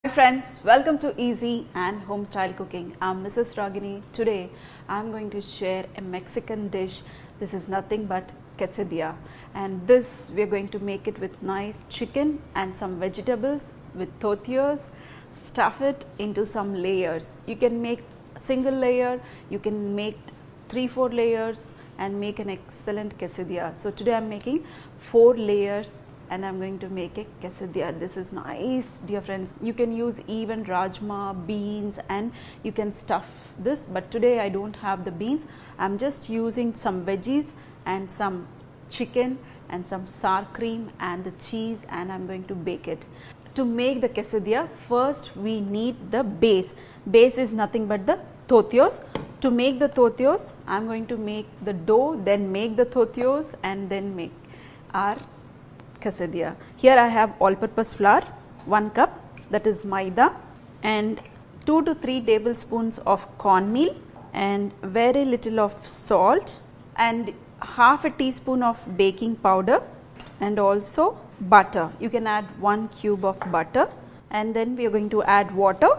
Hi friends, welcome to Easy and Home Style Cooking. I'm Mrs. Ragini. Today I'm going to share a Mexican dish. This is nothing but quesadilla, and this we are going to make it with nice chicken and some vegetables with tortillas. Stuff it into some layers. You can make a single layer, you can make 3-4 layers and make an excellent quesadilla. So today I'm making 4 layers and I'm going to make a quesadilla. This is nice, dear friends. You can use even rajma, beans, and you can stuff this, but today I don't have the beans. I'm just using some veggies and some chicken and some sour cream and the cheese, and I'm going to bake it. To make the quesadilla, first we need the base. Base is nothing but the tortillas. To make the tortillas, I'm going to make the dough, then make the tortillas, and then make our quesadilla. Here I have all-purpose flour, 1 cup, that is maida, and 2 to 3 tablespoons of cornmeal, and very little of salt, and half a teaspoon of baking powder, and also butter. You can add 1 cube of butter, and then we are going to add water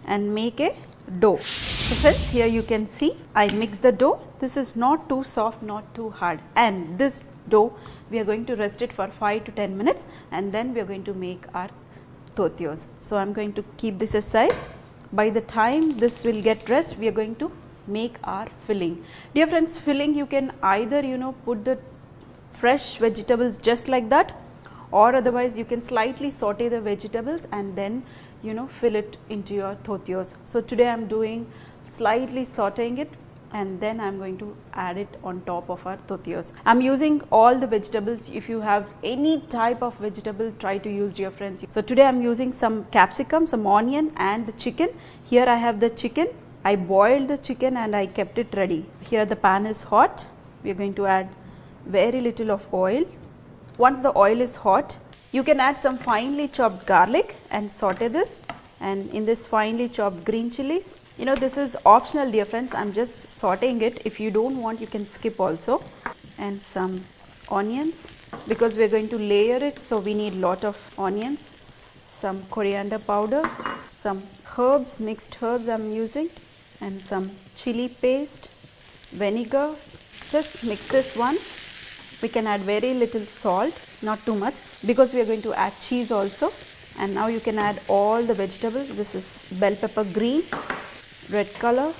and make a dough. So friends, here you can see I mix the dough. This is not too soft, not too hard, and this dough we are going to rest it for 5 to 10 minutes, and then we are going to make our tortillas. So I am going to keep this aside. By the time this will get rest, we are going to make our filling. Dear friends, filling you can either put the fresh vegetables just like that, or otherwise you can slightly saute the vegetables and then fill it into your tortillas. So today I am doing slightly sauteing it, and then I am going to add it on top of our tortillas. I am using all the vegetables. If you have any type of vegetable, try to use, dear friends. So today I am using some capsicum, some onion, and the chicken. Here I have the chicken. I boiled the chicken and I kept it ready. Here the pan is hot. We are going to add very little of oil. Once the oil is hot, you can add some finely chopped garlic and saute this, and in this finely chopped green chillies. This is optional, dear friends. I'm just sauteing it. If you don't want, you can skip also. And some onions, because we're going to layer it, so we need lot of onions. Some coriander powder, some herbs, mixed herbs I'm using, and some chili paste, vinegar. Just mix this once. We can add very little salt, not too much, because we are going to add cheese also. And now you can add all the vegetables. This is bell pepper green, red color,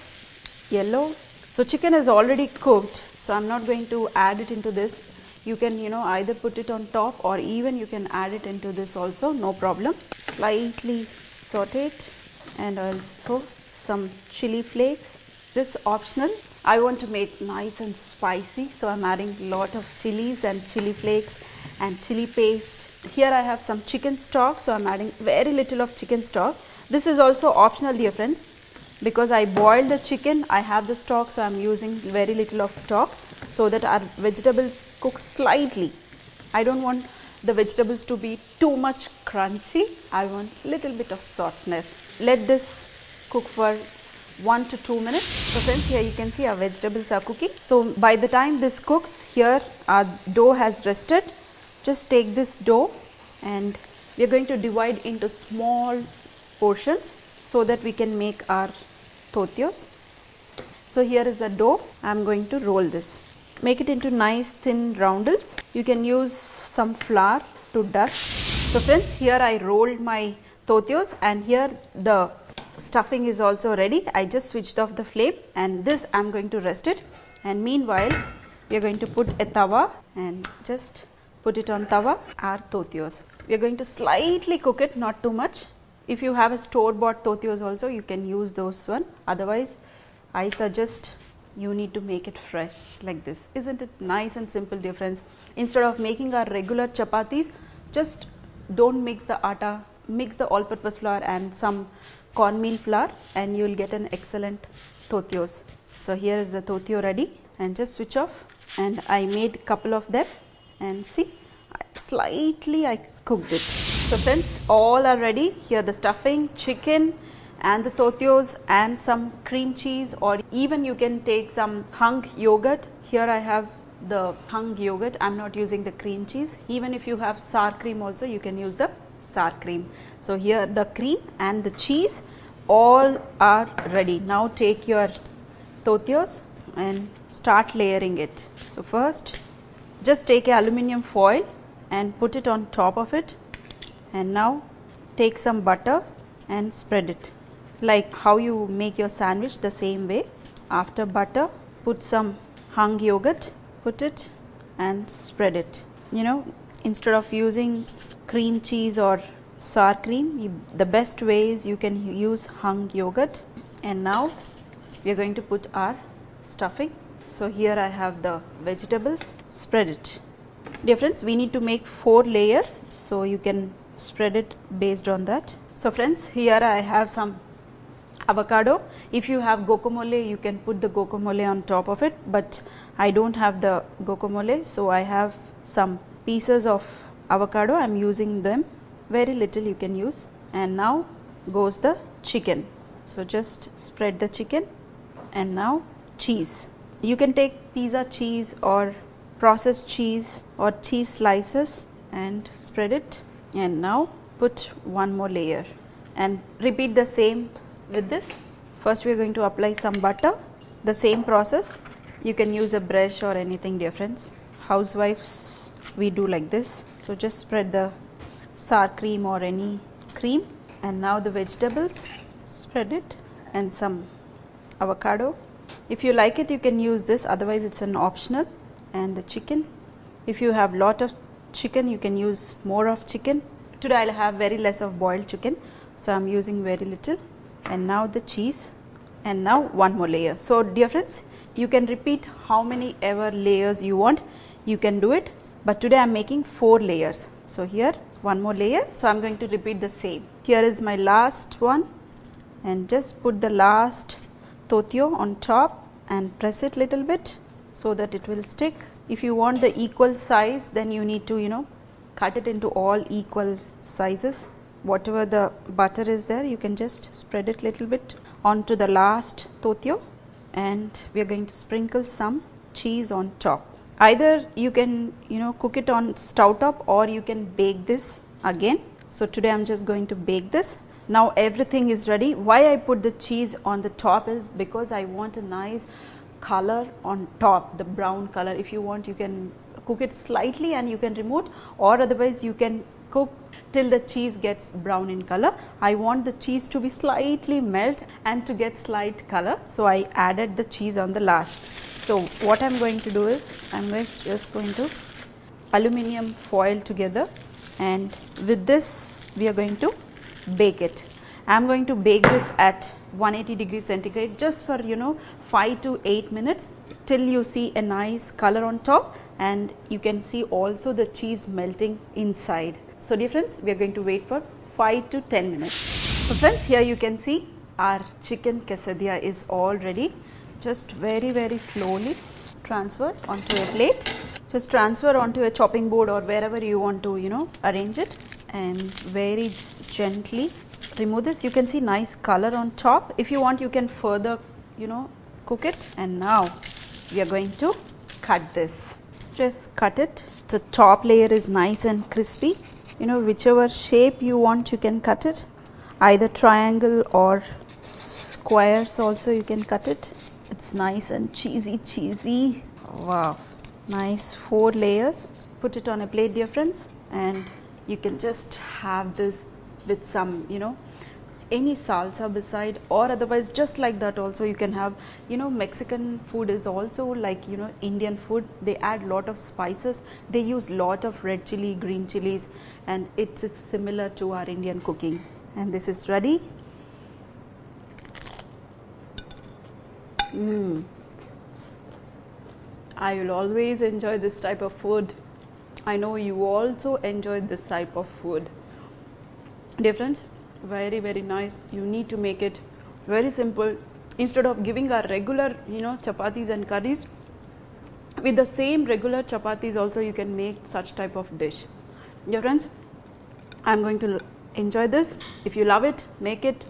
yellow. So chicken is already cooked, so I'm not going to add it into this. You can either put it on top, or even you can add it into this also, no problem. Slightly saute it, and also some chili flakes. That's optional. I want to make nice and spicy, so I'm adding lot of chilies and chili flakes and chili paste. Here I have some chicken stock, so I'm adding very little of chicken stock. This is also optional, dear friends, because I boiled the chicken. I have the stock, so I'm using very little of stock so that our vegetables cook slightly. I don't want the vegetables to be too much crunchy. I want little bit of softness. Let this cook for 1 to 2 minutes. So friends, here you can see our vegetables are cooking. So by the time this cooks, here our dough has rested. Just take this dough and we are going to divide into small portions so that we can make our tortillas. So here is the dough. I am going to roll this. Make it into nice thin roundels. You can use some flour to dust. So friends, here I rolled my tortillas, and here the stuffing is also ready. I just switched off the flame, and this I am going to rest it. And meanwhile, we are going to put a tawa and just put it on tawa our tortillas. We are going to slightly cook it, not too much. If you have a store-bought tortillas also, you can use those one. Otherwise, I suggest you need to make it fresh like this. Isn't it nice and simple, dear friends? Instead of making our regular chapatis, just don't mix the atta, mix the all-purpose flour and some cornmeal flour, and you will get an excellent tortillas. So here is the tortilla ready, and just switch off. And I made couple of them, and see, slightly I cooked it. So friends, all are ready. Here the stuffing, chicken and the tortillas, and some cream cheese, or even you can take some Hunk yogurt. Here I have the Hunk yogurt. I'm not using the cream cheese. Even if you have sour cream also, you can use the sour cream. So here the cream and the cheese all are ready. Now take your tortillas and start layering it. So first just take a aluminium foil and put it on top of it, and now take some butter and spread it like how you make your sandwich, the same way. After butter, put some Hunk yogurt, put it and spread it. You know, instead of using cream cheese or sour cream, the best way is you can use Hunk yogurt. And now we are going to put our stuffing. So here I have the vegetables, spread it. Dear friends, we need to make 4 layers, so you can spread it based on that. So friends, here I have some avocado. If you have guacamole, you can put the guacamole on top of it, but I don't have the guacamole, so I have some pieces of avocado. I am using them, very little you can use. And now goes the chicken. So just spread the chicken, and now cheese. You can take pizza cheese or processed cheese or cheese slices and spread it, and now put one more layer and repeat the same with this. First we are going to apply some butter, the same process. You can use a brush or anything, dear friends. Housewives, we do like this. So just spread the sour cream or any cream, and now the vegetables, spread it, and some avocado. If you like it, you can use this, otherwise it's an optional. And the chicken, if you have lot of chicken, you can use more of chicken. Today I'll have very less of boiled chicken, so I'm using very little. And now the cheese, and now one more layer. So dear friends, you can repeat how many ever layers you want, you can do it, but today I'm making 4 layers. So here one more layer, so I'm going to repeat the same. Here is my last one, and just put the last tortilla on top and press it little bit so that it will stick. If you want the equal size, then you need to cut it into all equal sizes. Whatever the butter is there, you can just spread it little bit onto the last tortilla, and we are going to sprinkle some cheese on top. Either you can cook it on stove top, or you can bake this again. So today I'm just going to bake this. Now everything is ready. Why I put the cheese on the top is because I want a nice color on top, the brown color. If you want, you can cook it slightly and you can remove, or otherwise you can cook till the cheese gets brown in color. I want the cheese to be slightly melt and to get slight color, so I added the cheese on the last. So what I'm going to do is I'm just going to aluminium foil together, and with this we are going to bake it. I'm going to bake this at 180 degrees centigrade just for 5 to 8 minutes till you see a nice color on top, and you can see also the cheese melting inside. So dear friends, we are going to wait for 5 to 10 minutes. So friends, here you can see our chicken quesadilla is all ready. Just very slowly transfer onto a plate. Just transfer onto a chopping board or wherever you want to arrange it, and very gently remove this. You can see nice color on top. If you want, you can further cook it. And now we are going to cut this. Just cut it. The top layer is nice and crispy. Whichever shape you want, you can cut it. Either triangle or squares also you can cut it. It's nice and cheesy. Wow, nice 4 layers. Put it on a plate, dear friends, and you can just have this with some any salsa beside, or otherwise just like that also you can have. Mexican food is also like Indian food. They add lot of spices, they use lot of red chili, green chilies, and it is similar to our Indian cooking. And this is ready. I will always enjoy this type of food. I know you also enjoy this type of food. Dear friends, very nice. You need to make it very simple. Instead of giving our regular chapatis and curries, with the same regular chapatis also you can make such type of dish. Dear friends, I am going to enjoy this. If you love it, make it.